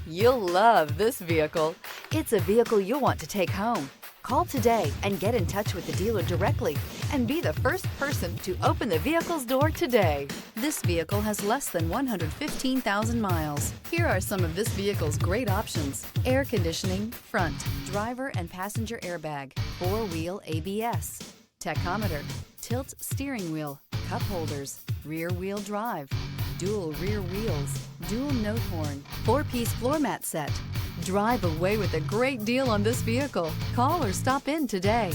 You'll love this vehicle. It's a vehicle you'll want to take home. Call today and get in touch with the dealer directly and be the first person to open the vehicle's door today. This vehicle has less than 115,000 miles. Here are some of this vehicle's great options: air conditioning, front, driver and passenger airbag, four-wheel ABS, tachometer, tilt steering wheel, cup holders, rear wheel drive, dual rear wheels, dual note horn, four-piece floor mat set. Drive away with a great deal on this vehicle. Call or stop in today.